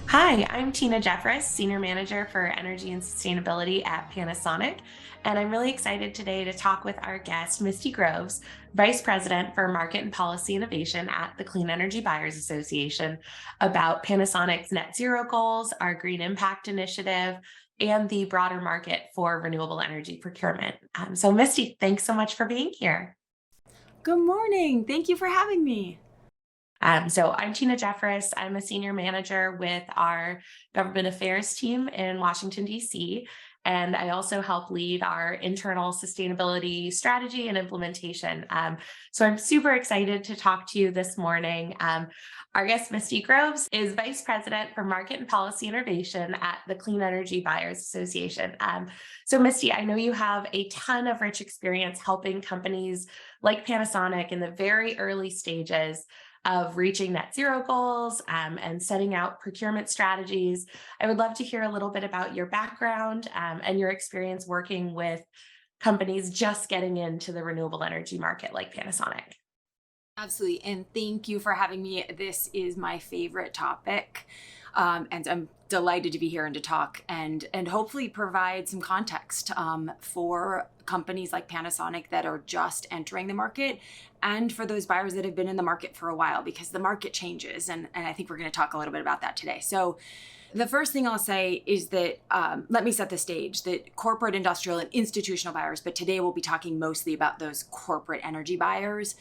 Hi, I'm Tina Jeffress, Senior Manager for Energy and Sustainability at Panasonic, and I'm really excited today to talk with our guest, Misty Groves, Vice President for Market and Policy Innovation at the Clean Energy Buyers Association, about Panasonic's net zero goals, our Green Impact Initiative, and the broader market for renewable energy procurement. So, Misty, thanks so much for being here. Good morning. Thank you for having me. So I'm Tina Jeffress. I'm a senior manager with our government affairs team in Washington, D.C. And I also help lead our internal sustainability strategy and implementation. So I'm super excited to talk to you this morning. Our guest, Misty Groves, is Vice President for Market and Policy Innovation at the Clean Energy Buyers Association. So, Misty, I know you have a ton of rich experience helping companies like Panasonic in the very early stages of reaching net zero goals and setting out procurement strategies. I would love to hear a little bit about your background and your experience working with companies just getting into the renewable energy market like Panasonic. Absolutely. And thank you for having me. This is my favorite topic. And I'm delighted to be here and to talk and hopefully provide some context for companies like Panasonic that are just entering the market and for those buyers that have been in the market for a while because the market changes. And I think we're going to talk a little bit about that today. So the first thing I'll say is that let me set the stage that corporate, industrial, and institutional buyers, but today we'll be talking mostly about those corporate energy buyers,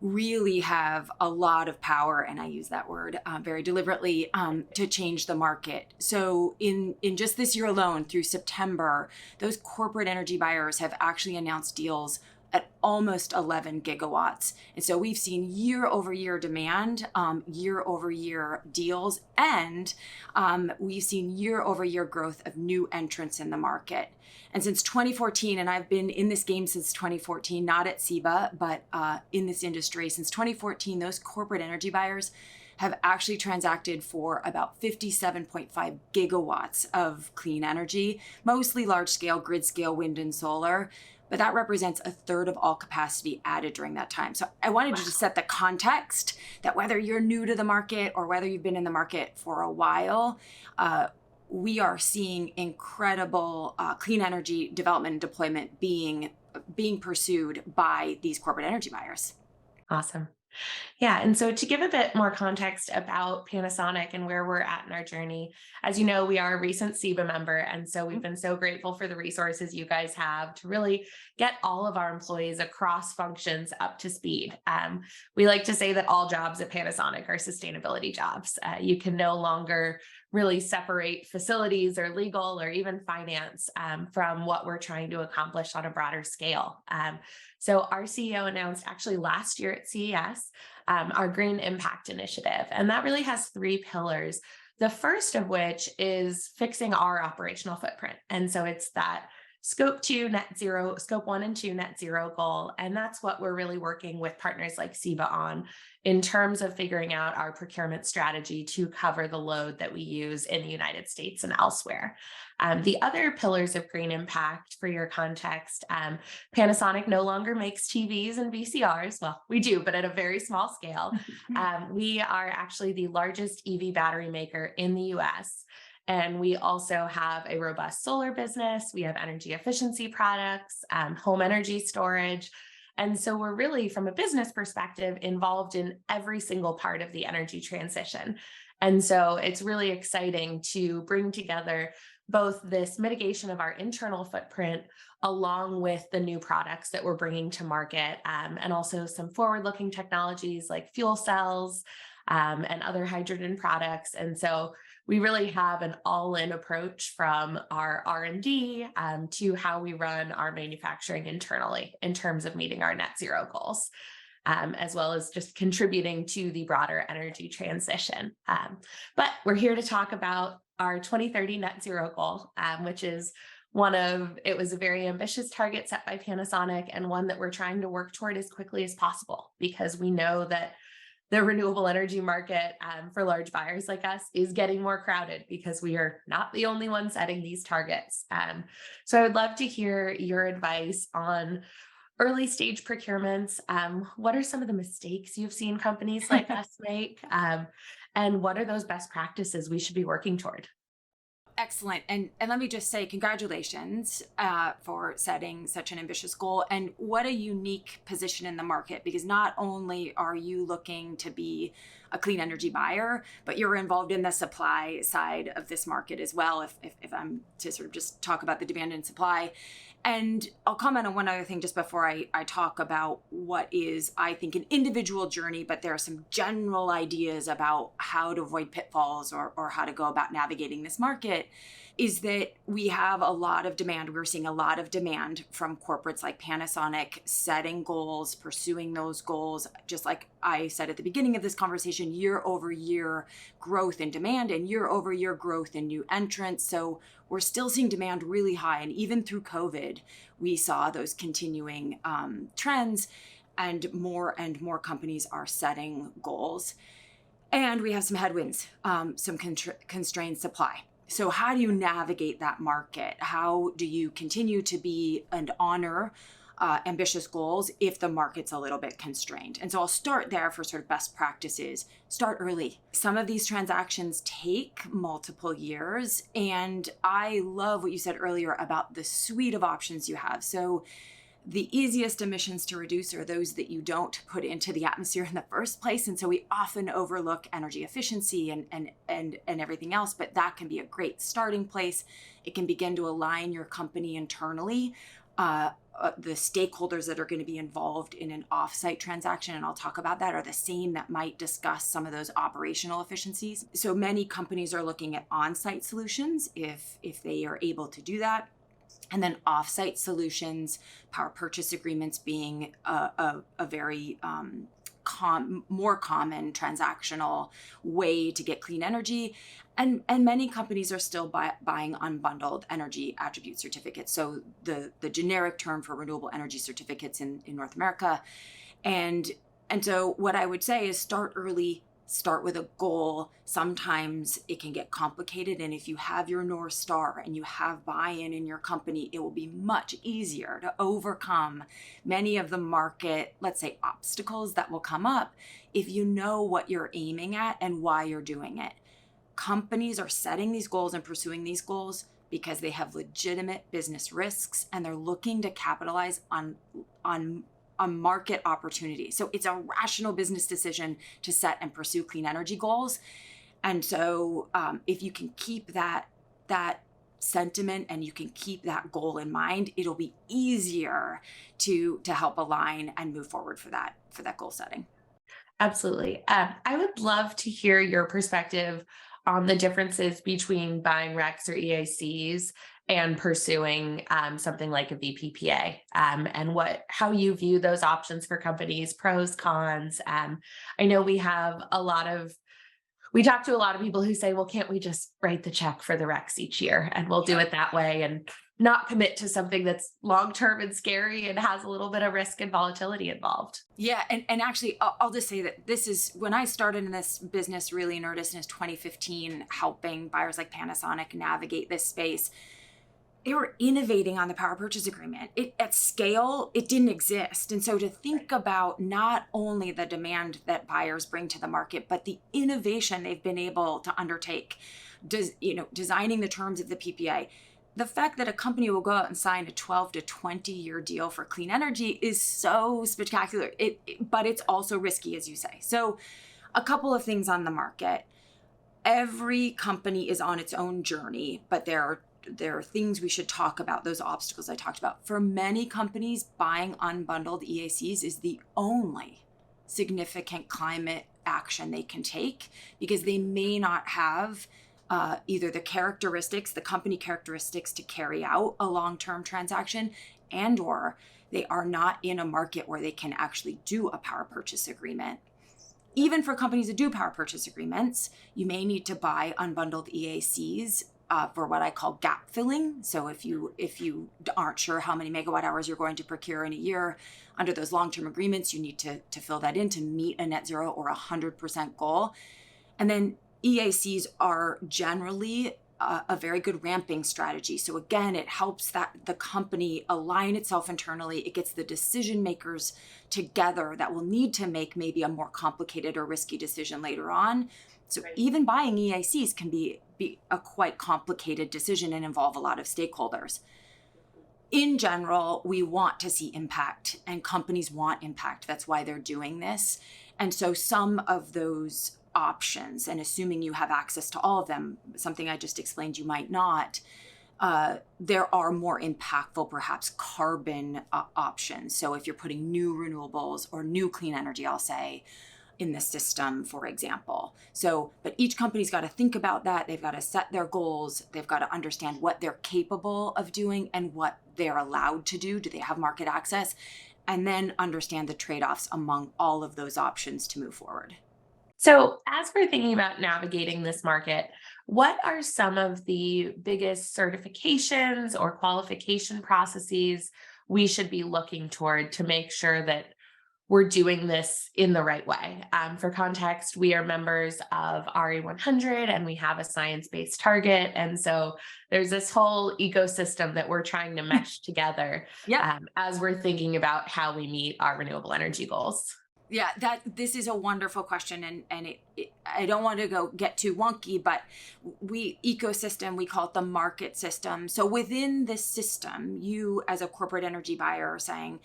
really have a lot of power, and I use that word very deliberately, to change the market. So in just this year alone, through September, those corporate energy buyers have actually announced deals at almost 11 gigawatts. And so we've seen year over year demand, year over year deals, and we've seen year over year growth of new entrants in the market. And since 2014, and I've been in this game since 2014, not at CEBA, but in this industry, since 2014, those corporate energy buyers have actually transacted for about 57.5 gigawatts of clean energy, mostly large scale, grid scale wind and solar. But that represents a third of all capacity added during that time. So I wanted to just set the context that whether you're new to the market or whether you've been in the market for a while, we are seeing incredible clean energy development and deployment being pursued by these corporate energy buyers. Awesome. Yeah. And so to give a bit more context about Panasonic and where we're at in our journey, as you know, we are a recent CEBA member. And so we've been so grateful for the resources you guys have to really get all of our employees across functions up to speed. We like to say that all jobs at Panasonic are sustainability jobs. You can no longer really separate facilities or legal or even finance from what we're trying to accomplish on a broader scale. So our CEO announced actually last year at CES our Green Impact Initiative, and that really has three pillars. The first of which is fixing our operational footprint. And so it's that scope 2 net zero, scope 1 and 2 net zero goal. And that's what we're really working with partners like CEBA on in terms of figuring out our procurement strategy to cover the load that we use in the United States and elsewhere. The other pillars of green impact, for your context, Panasonic no longer makes TVs and VCRs. Well, we do, but at a very small scale. We are actually the largest EV battery maker in the US. And we also have a robust solar business. We have energy efficiency products, home energy storage. And so we're really, from a business perspective, involved in every single part of the energy transition. And so it's really exciting to bring together both this mitigation of our internal footprint along with the new products that we're bringing to market, and also some forward-looking technologies like fuel cells and other hydrogen products. And so we really have an all-in approach from our R&D to how we run our manufacturing internally in terms of meeting our net zero goals, as well as just contributing to the broader energy transition. But we're here to talk about our 2030 net zero goal, which is it was a very ambitious target set by Panasonic and one that we're trying to work toward as quickly as possible, because we know that the renewable energy market for large buyers like us is getting more crowded because we are not the only ones setting these targets. So I would love to hear your advice on early stage procurements, what are some of the mistakes you've seen companies like us make? And what are those best practices we should be working toward? Excellent. And let me just say congratulations for setting such an ambitious goal, and what a unique position in the market, because not only are you looking to be a clean energy buyer, but you're involved in the supply side of this market as well. If I'm to sort of just talk about the demand and supply. And I'll comment on one other thing just before I talk about what is, I think, an individual journey, but there are some general ideas about how to avoid pitfalls or how to go about navigating this market. Is that we have a lot of demand. We're seeing a lot of demand from corporates like Panasonic setting goals, pursuing those goals. Just like I said at the beginning of this conversation, year over year growth in demand and year over year growth in new entrants. So we're still seeing demand really high. And even through COVID, we saw those continuing trends, and more companies are setting goals. And we have some headwinds, some constrained supply. So how do you navigate that market? How do you continue to be and honor ambitious goals if the market's a little bit constrained? And so I'll start there for sort of best practices. Start early. Some of these transactions take multiple years. And I love what you said earlier about the suite of options you have. So the easiest emissions to reduce are those that you don't put into the atmosphere in the first place. And so we often overlook energy efficiency and everything else, but that can be a great starting place. It can begin to align your company internally. The stakeholders that are going to be involved in an offsite transaction, and I'll talk about that, are the same that might discuss some of those operational efficiencies. So many companies are looking at on-site solutions if they are able to do that. And then offsite solutions, power purchase agreements being a very more common transactional way to get clean energy. And many companies are still buying unbundled energy attribute certificates. So the generic term for renewable energy certificates in North America. And so what I would say is start early. Start with a goal. Sometimes it can get complicated. And if you have your North Star and you have buy-in in your company, it will be much easier to overcome many of the market, let's say, obstacles that will come up if you know what you're aiming at and why you're doing it. Companies are setting these goals and pursuing these goals because they have legitimate business risks and they're looking to capitalize on a market opportunity. So it's a rational business decision to set and pursue clean energy goals. And so if you can keep that sentiment and you can keep that goal in mind, it'll be easier to help align and move forward for that goal setting. Absolutely. I would love to hear your perspective on the differences between buying RECs or EACs and pursuing something like a VPPA, and how you view those options for companies, pros, cons. I know we talk to a lot of people who say, well, can't we just write the check for the RECs each year and we'll do it that way and not commit to something that's long-term and scary and has a little bit of risk and volatility involved. Yeah. And actually, I'll just say that this is when I started in this business really in earnest in 2015, helping buyers like Panasonic navigate this space. They were innovating on the power purchase agreement. At scale, it didn't exist. And so to think about not only the demand that buyers bring to the market, but the innovation they've been able to undertake, designing the terms of the PPA. The fact that a company will go out and sign a 12 to 20 year deal for clean energy is so spectacular, but it's also risky, as you say. So a couple of things on the market. Every company is on its own journey, but there are things we should talk about, those obstacles I talked about. For many companies, buying unbundled EACs is the only significant climate action they can take because they may not have either the company characteristics to carry out a long-term transaction, and or they are not in a market where they can actually do a power purchase agreement. Even for companies that do power purchase agreements, you may need to buy unbundled EACs for what I call gap filling. So if you aren't sure how many megawatt hours you're going to procure in a year, under those long-term agreements, you need to fill that in to meet a net zero or 100% goal. And then EACs are generally a very good ramping strategy. So again, it helps that the company align itself internally. It gets the decision makers together that will need to make maybe a more complicated or risky decision later on. So even buying EACs can be a quite complicated decision and involve a lot of stakeholders. In general, we want to see impact, and companies want impact. That's why they're doing this. And so some of those options, and assuming you have access to all of them, something I just explained you might not, there are more impactful, perhaps carbon options. So if you're putting new renewables or new clean energy, I'll say, in the system, for example. So, but each company's got to think about that. They've got to set their goals. They've got to understand what they're capable of doing and what they're allowed to do. Do they have market access? And then understand the trade-offs among all of those options to move forward. So, as we're thinking about navigating this market, what are some of the biggest certifications or qualification processes we should be looking toward to make sure that we're doing this in the right way? For context, we are members of RE100 and we have a science-based target. And so there's this whole ecosystem that we're trying to mesh together as we're thinking about how we meet our renewable energy goals. Yeah, this is a wonderful question, and I don't want to get too wonky, but we call it the market system. So within this system, you as a corporate energy buyer are saying,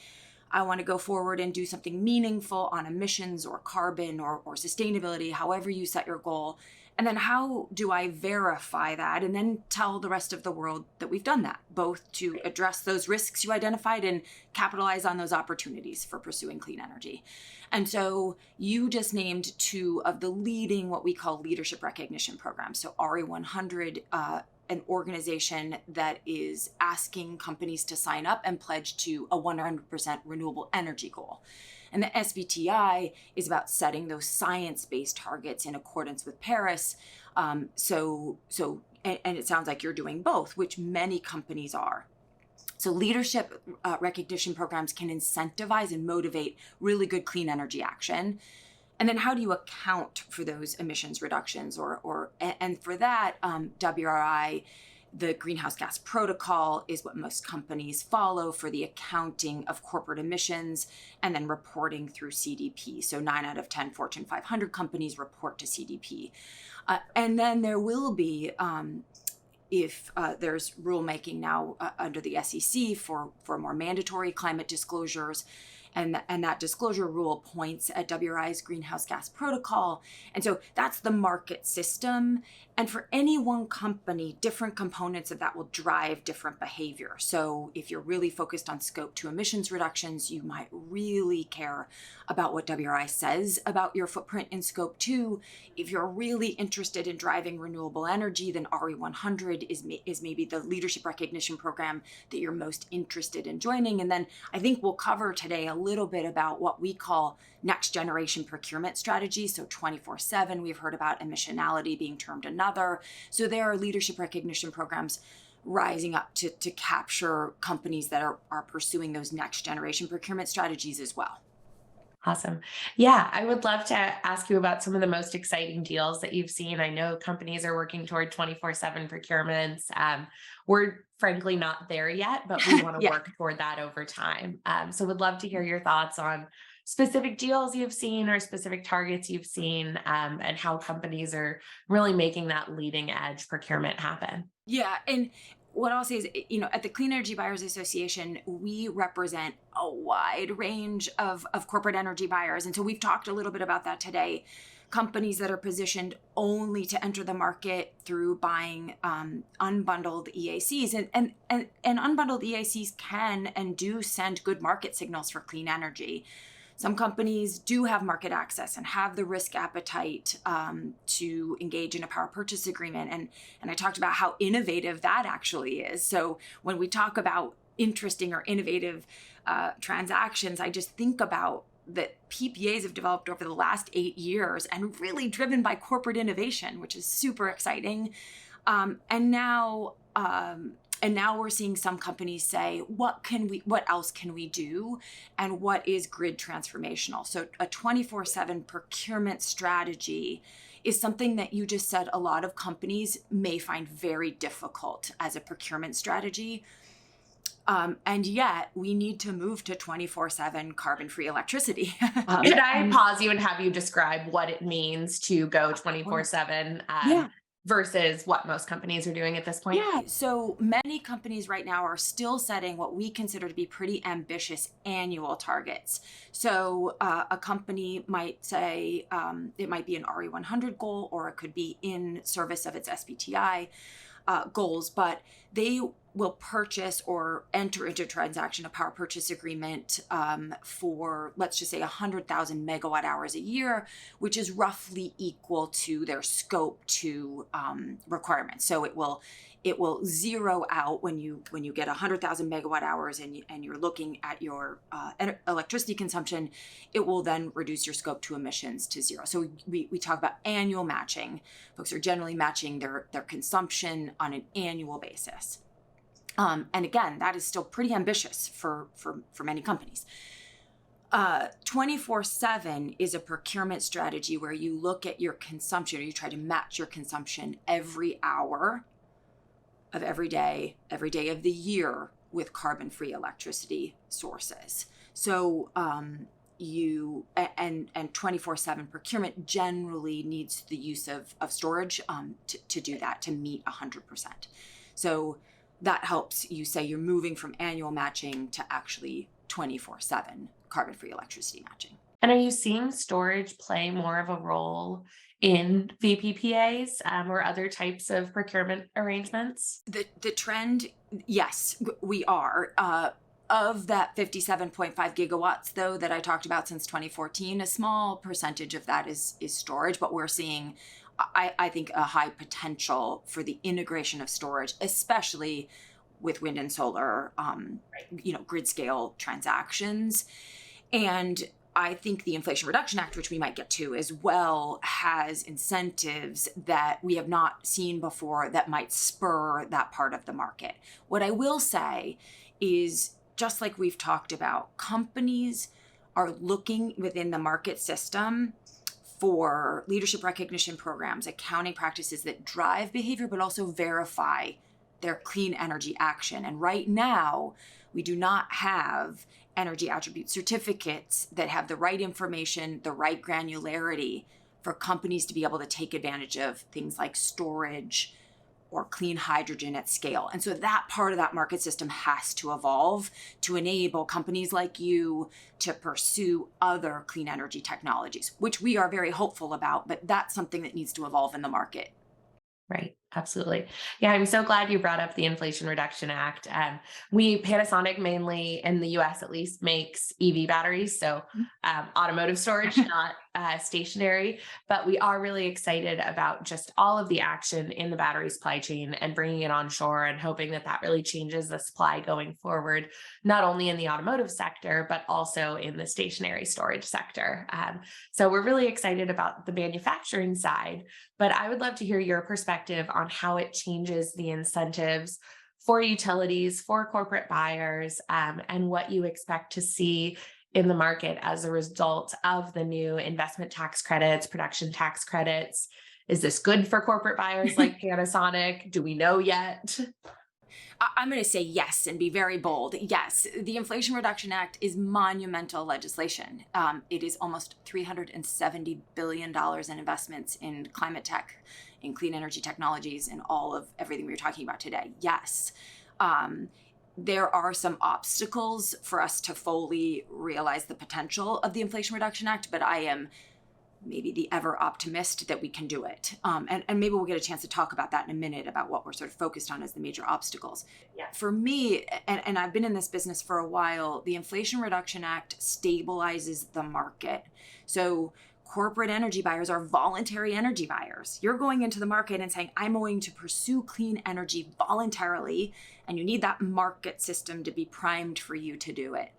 I want to go forward and do something meaningful on emissions or carbon or sustainability, however you set your goal. And then how do I verify that and then tell the rest of the world that we've done that, both to address those risks you identified and capitalize on those opportunities for pursuing clean energy. And so you just named two of the leading, what we call leadership recognition programs. So RE100, an organization that is asking companies to sign up and pledge to a 100% renewable energy goal. And the SBTI is about setting those science-based targets in accordance with Paris. And it sounds like you're doing both, which many companies are. So leadership recognition programs can incentivize and motivate really good clean energy action. And then how do you account for those emissions reductions? And for that, WRI, the greenhouse gas protocol, is what most companies follow for the accounting of corporate emissions and then reporting through CDP. So 9 out of 10 Fortune 500 companies report to CDP. And then there will be, if there's rulemaking now under the SEC for more mandatory climate disclosures, and that disclosure rule points at WRI's greenhouse gas protocol. And so that's the market system. And for any one company, different components of that will drive different behavior. So if you're really focused on scope 2 emissions reductions, you might really care about what WRI says about your footprint in scope 2. If you're really interested in driving renewable energy, then RE100 is maybe the leadership recognition program that you're most interested in joining. And then I think we'll cover today a little bit about what we call next generation procurement strategies. So 24/7, we've heard about emissionality being termed another. So there are leadership recognition programs rising up to capture companies that are pursuing those next generation procurement strategies as well. Awesome. Yeah, I would love to ask you about some of the most exciting deals that you've seen. I know companies are working toward 24/7 procurements. We're frankly not there yet, but we want to work toward that over time. So would love to hear your thoughts on specific deals you've seen or specific targets you've seen, and how companies are really making that leading edge procurement happen. Yeah. And what I'll say is, at the Clean Energy Buyers Association, we represent a wide range of corporate energy buyers. And so we've talked a little bit about that today. Companies that are positioned only to enter the market through buying unbundled EACs. And unbundled EACs can and do send good market signals for clean energy. Some companies do have market access and have the risk appetite to engage in a power purchase agreement. And I talked about how innovative that actually is. So when we talk about interesting or innovative transactions, I just think about that PPAs have developed over the last 8 years and really driven by corporate innovation, which is super exciting. And now And now we're seeing some companies say, what else can we do? And what is grid transformational? So a 24/7 procurement strategy is something that you just said a lot of companies may find very difficult as a procurement strategy. And yet we need to move to 24/7 carbon-free electricity. Could I pause you and have you describe what it means to go 24/7 Yeah. versus what most companies are doing at this point? Yeah. So many companies right now are still setting what we consider to be pretty ambitious annual targets. So a company might say it might be an RE100 goal, or it could be in service of its SBTI goals, but they will purchase or enter into a transaction, a power purchase agreement for, let's just say, 100,000 megawatt hours a year, which is roughly equal to their scope 2 requirements. So it will zero out when you get 100,000 megawatt hours and you're looking at your electricity consumption. It will then reduce your scope 2 emissions to zero. So we talk about annual matching. Folks are generally matching their consumption on an annual basis. And again, that is still pretty ambitious for many companies. 24/7 is a procurement strategy where you look at your consumption, or you try to match your consumption every hour of every day of the year with carbon-free electricity sources. So you and 24/7 procurement generally needs the use of storage to do that, to meet 100%. So that helps you say you're moving from annual matching to actually 24/7 carbon-free electricity matching. And are you seeing storage play more of a role in VPPAs or other types of procurement arrangements? The trend, yes, we are. Of that 57.5 gigawatts, though, that I talked about since 2014, a small percentage of that is storage, but we're seeing, I think, a high potential for the integration of storage, especially with wind and solar, grid scale transactions. And I think the Inflation Reduction Act, which we might get to as well, has incentives that we have not seen before that might spur that part of the market. What I will say is, just like we've talked about, companies are looking within the market system for leadership recognition programs, accounting practices that drive behavior, but also verify their clean energy action. And right now, we do not have energy attribute certificates that have the right information, the right granularity for companies to be able to take advantage of things like storage or clean hydrogen at scale. And so that part of that market system has to evolve to enable companies like you to pursue other clean energy technologies, which we are very hopeful about, but that's something that needs to evolve in the market. Right. Absolutely. Yeah, I'm so glad you brought up the Inflation Reduction Act. Panasonic, mainly in the US at least, makes EV batteries. So automotive storage, not stationary, but we are really excited about just all of the action in the battery supply chain and bringing it onshore and hoping that that really changes the supply going forward, not only in the automotive sector, but also in the stationary storage sector. So we're really excited about the manufacturing side, but I would love to hear your perspective on how it changes the incentives for utilities, for corporate buyers, and what you expect to see in the market as a result of the new investment tax credits, production tax credits. Is this good for corporate buyers like Panasonic? Do we know yet? I'm going to say yes and be very bold. Yes, the Inflation Reduction Act is monumental legislation. It is almost $370 billion in investments in climate tech, in clean energy technologies, and all of everything we were talking about today. Yes. There are some obstacles for us to fully realize the potential of the Inflation Reduction Act, but I am maybe the ever optimist that we can do it. And maybe we'll get a chance to talk about that in a minute, about what we're sort of focused on as the major obstacles. Yeah. For me, and I've been in this business for a while, the Inflation Reduction Act stabilizes the market. So corporate energy buyers are voluntary energy buyers. You're going into the market and saying, I'm going to pursue clean energy voluntarily, and you need that market system to be primed for you to do it.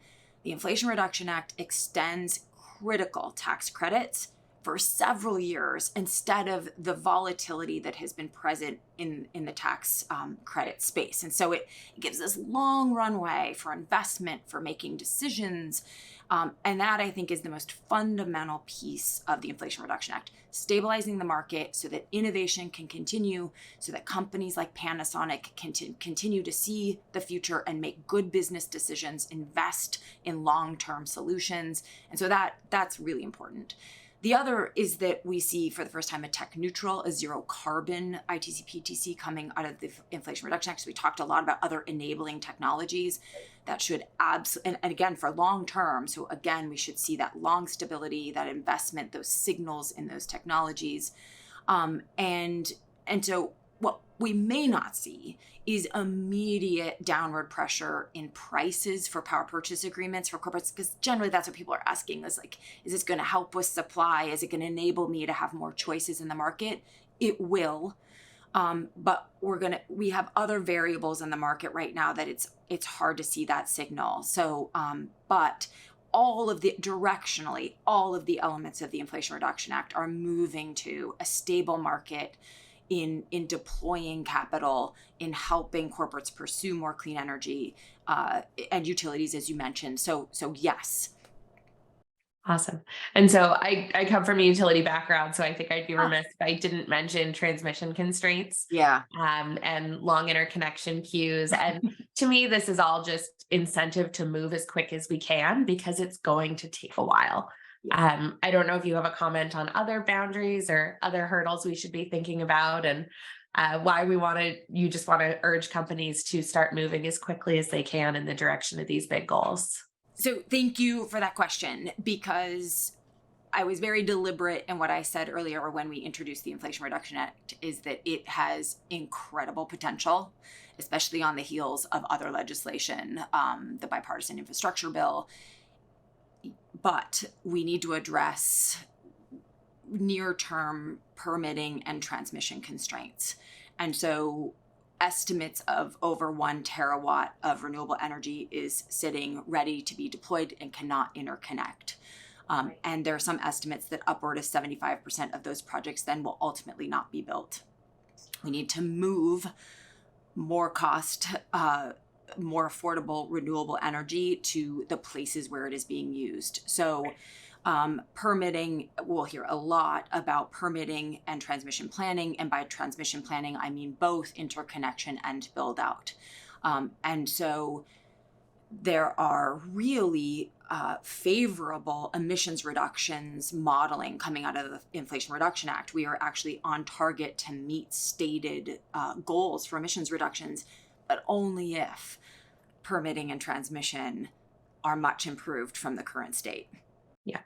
The Inflation Reduction Act extends critical tax credits for several years instead of the volatility that has been present in the tax credit space. And so it gives us long runway for investment, for making decisions. And that, I think, is the most fundamental piece of the Inflation Reduction Act, stabilizing the market so that innovation can continue, so that companies like Panasonic can continue to see the future and make good business decisions, invest in long-term solutions. And so that's really important. The other is that we see for the first time a tech neutral, a zero carbon ITC PTC coming out of the Inflation Reduction Act. So we talked a lot about other enabling technologies that should and again, for long term. So again, we should see that long stability, that investment, those signals in those technologies. And so what we may not see is immediate downward pressure in prices for power purchase agreements for corporates, because generally that's what people are asking is like, is this going to help with supply? Is it going to enable me to have more choices in the market? It will. But we have other variables in the market right now that it's hard to see that signal. So, but directionally, all of the elements of the Inflation Reduction Act are moving to a stable market in deploying capital, in helping corporates pursue more clean energy, and utilities, as you mentioned. So yes. Awesome. And so I come from a utility background, so I think I'd be remiss if I didn't mention transmission constraints, Yeah. and long interconnection queues. And to me, this is all just incentive to move as quick as we can because it's going to take a while. I don't know if you have a comment on other boundaries or other hurdles we should be thinking about, and why you just want to urge companies to start moving as quickly as they can in the direction of these big goals. So thank you for that question, because I was very deliberate in what I said earlier when we introduced the Inflation Reduction Act, is that it has incredible potential, especially on the heels of other legislation, the bipartisan infrastructure bill. But we need to address near-term permitting and transmission constraints. And so estimates of over 1 terawatt of renewable energy is sitting ready to be deployed and cannot interconnect. And there are some estimates that upward of 75% of those projects then will ultimately not be built. We need to move more more affordable renewable energy to the places where it is being used. So permitting, we'll hear a lot about permitting and transmission planning. And by transmission planning, I mean both interconnection and build out. And so there are really favorable emissions reductions modeling coming out of the Inflation Reduction Act. We are actually on target to meet stated goals for emissions reductions, but only if permitting and transmission are much improved from the current state. Yeah.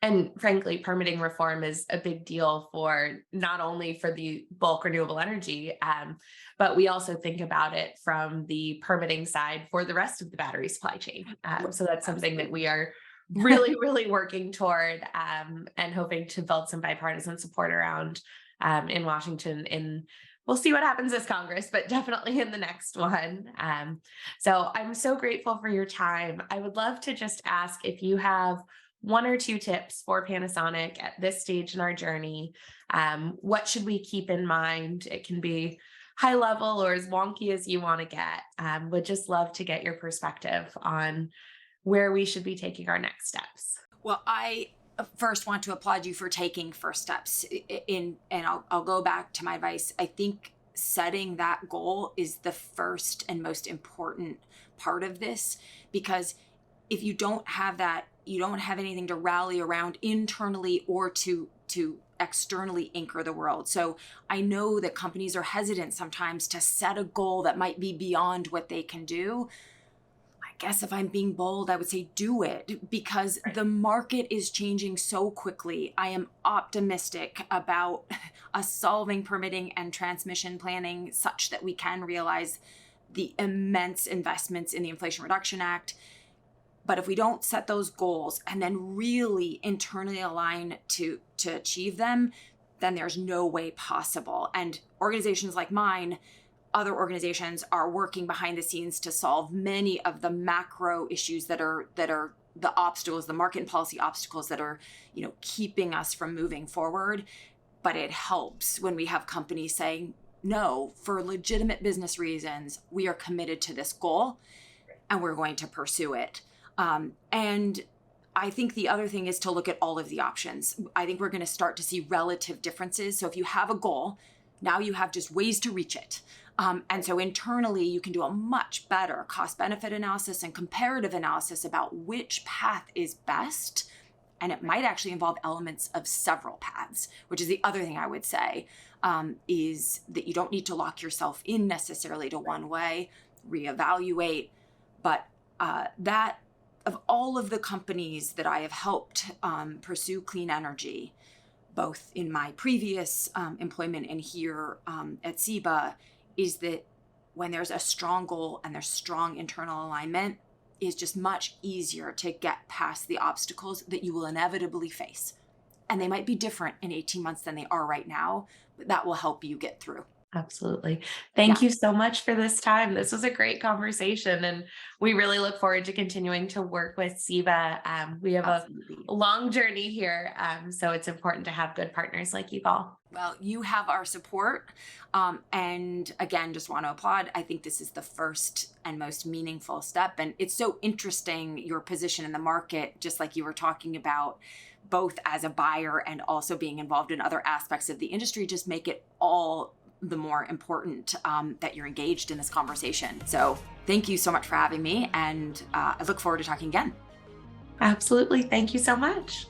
And frankly, permitting reform is a big deal for not only for the bulk renewable energy, but we also think about it from the permitting side for the rest of the battery supply chain. So that's something that we are really, really working toward, and hoping to build some bipartisan support around in Washington. We'll see what happens this Congress, but definitely in the next one. So I'm so grateful for your time. I would love to just ask if you have 1 or 2 tips for Panasonic at this stage in our journey. What should we keep in mind? It can be high level or as wonky as you want to get. Would just love to get your perspective on where we should be taking our next steps. Well, I first want to applaud you for taking first steps and I'll go back to my advice. I think setting that goal is the first and most important part of this, because if you don't have that, you don't have anything to rally around internally or to externally anchor the world. So I know that companies are hesitant sometimes to set a goal that might be beyond what they can do. I guess if I'm being bold, I would say do it, because the market is changing so quickly. I am optimistic about us solving permitting and transmission planning such that we can realize the immense investments in the Inflation Reduction Act. But if we don't set those goals and then really internally align to achieve them, then there's no way possible. And organizations like mine, other organizations are working behind the scenes to solve many of the macro issues that are the obstacles, the market and policy obstacles that are, keeping us from moving forward. But it helps when we have companies saying, no, for legitimate business reasons, we are committed to this goal and we're going to pursue it. And I think the other thing is to look at all of the options. I think we're going to start to see relative differences. So if you have a goal, now you have just ways to reach it. And so internally, you can do a much better cost-benefit analysis and comparative analysis about which path is best. And it might actually involve elements of several paths, which is the other thing I would say, is that you don't need to lock yourself in necessarily to one way, reevaluate. But that of all of the companies that I have helped pursue clean energy, both in my previous employment and here at CEBA, is that when there's a strong goal and there's strong internal alignment, it's just much easier to get past the obstacles that you will inevitably face. And they might be different in 18 months than they are right now, but that will help you get through. Absolutely. Thank you so much for this time. This was a great conversation, and we really look forward to continuing to work with CEBA. We have Absolutely. a long journey here, so it's important to have good partners like you all. Well, you have our support. And again, just want to applaud. I think this is the first and most meaningful step. And it's so interesting, your position in the market, just like you were talking about, both as a buyer and also being involved in other aspects of the industry, just make it all the more important that you're engaged in this conversation. So thank you so much for having me. And I look forward to talking again. Absolutely. Thank you so much.